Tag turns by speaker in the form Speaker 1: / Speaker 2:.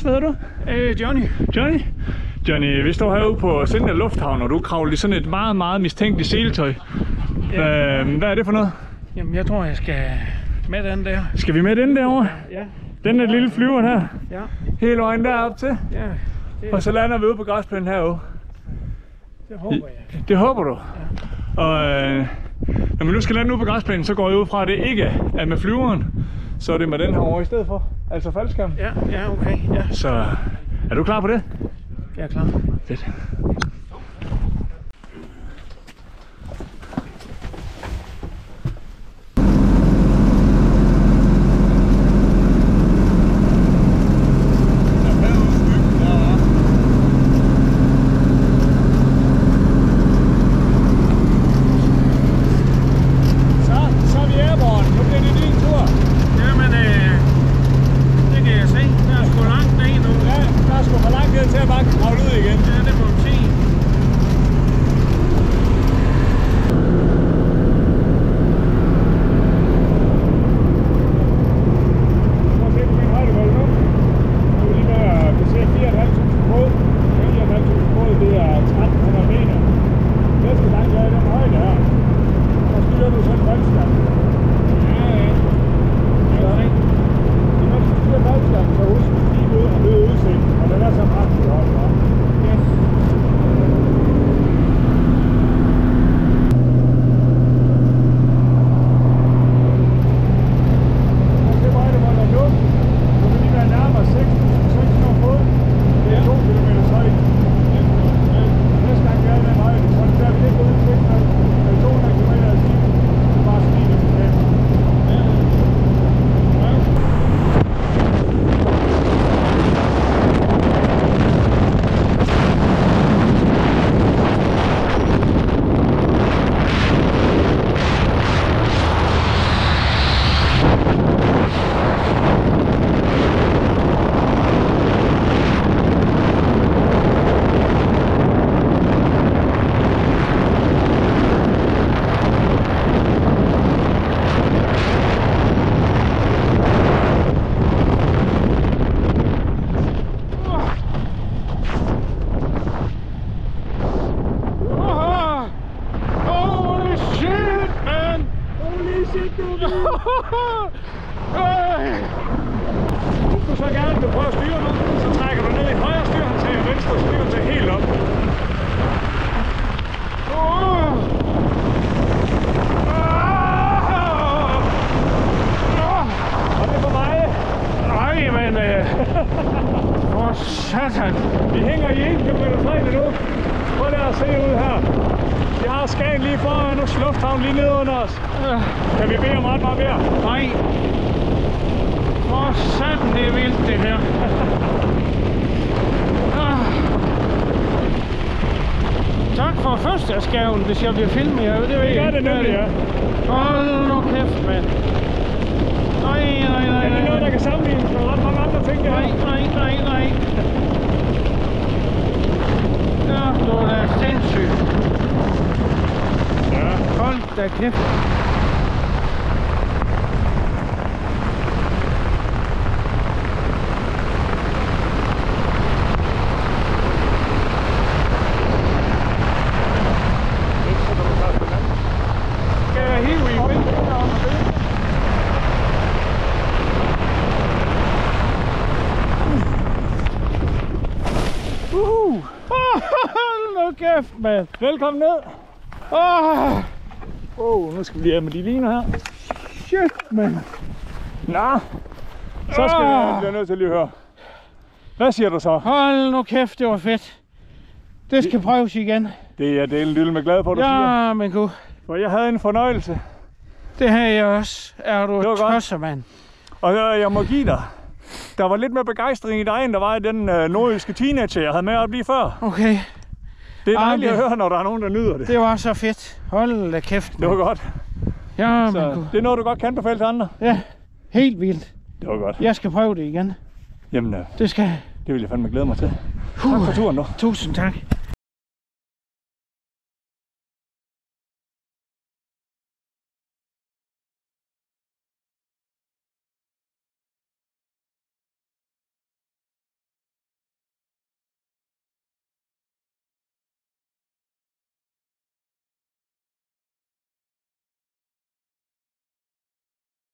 Speaker 1: hvad hedder du?
Speaker 2: Johnny.
Speaker 1: Johnny? Johnny, vi står herude på Sindal Lufthavn, og du kravler i sådan et meget, meget mistænkeligt seletøj.
Speaker 2: Ja.
Speaker 1: Hvad er det for noget?
Speaker 2: Jamen, jeg tror, jeg skal med den der.
Speaker 1: Skal vi med den derovre?
Speaker 2: Ja.
Speaker 1: Den der lille flyver her?
Speaker 2: Ja.
Speaker 1: Hele vejen derop til?
Speaker 2: Ja.
Speaker 1: Og så lander vi ude på græsplænen herude.
Speaker 2: Det håber jeg.
Speaker 1: Det håber du?
Speaker 2: Ja.
Speaker 1: Og når vi nu skal lande ude på græsplænen, så går jeg ud fra, at det ikke er med flyveren. Så er det med den her over i stedet for. Altså faldskærm.
Speaker 2: Ja, okay. Ja.
Speaker 1: Så er du klar på det?
Speaker 2: Jeg er klar.
Speaker 1: Fedt. Du så gerne vil prøve at styre nu, så trækker du ned i højre styrhåndtag og venstre styrhåndtag helt op. Og det er for mig.
Speaker 2: Nej, men for satan.
Speaker 1: Vi hænger i 1,3 km nu. Prøv lige at se ud her. Vi har Skagen lige foran os, lufthavn lige nede under os. Kan vi bede om ret meget mere?
Speaker 2: Nej. For satan, det er vildt det her. Tak for fødselsdagsgaven, hvis jeg bliver filmet. Det ved jeg
Speaker 1: ikke. Det nemlig, ja.
Speaker 2: Hold nu kæft, mand. Nej.
Speaker 1: Er det noget, der kan sammenlignes med ret mange andre ting, det her?
Speaker 2: Nej. Ja, du er da sindssygt.
Speaker 1: Ja.
Speaker 2: Hold da kæft. Hold nu kæft, mand.
Speaker 1: Velkommen ned. Nu skal vi lige have med de liner her.
Speaker 2: Shit, mand.
Speaker 1: Nå, så skal vi blive nødt til at lige høre. Hvad siger du så?
Speaker 2: Hold nu kæft, det var fedt. Det skal prøves igen.
Speaker 1: Det er jeg delen med glad for, du siger.
Speaker 2: Ja, men gud.
Speaker 1: For jeg havde en fornøjelse.
Speaker 2: Det havde jeg også. Er du tosser, mand.
Speaker 1: Og jeg må give dig. Der var lidt mere begejstring i dig, end der var i den nordjyske teenager, jeg havde med op lige før.
Speaker 2: Okay.
Speaker 1: Det er dejligt at høre, når der er nogen, der nyder det.
Speaker 2: Det var så fedt. Hold da kæft,
Speaker 1: mand. Det var godt.
Speaker 2: Ja,
Speaker 1: så
Speaker 2: men
Speaker 1: det er noget, du godt kan befale til andre?
Speaker 2: Ja, helt vildt.
Speaker 1: Det var godt.
Speaker 2: Jeg skal prøve det igen.
Speaker 1: Jamen,
Speaker 2: det skal
Speaker 1: det vil jeg fandme glæde mig til. Tak for turen nu.
Speaker 2: Tusind tak.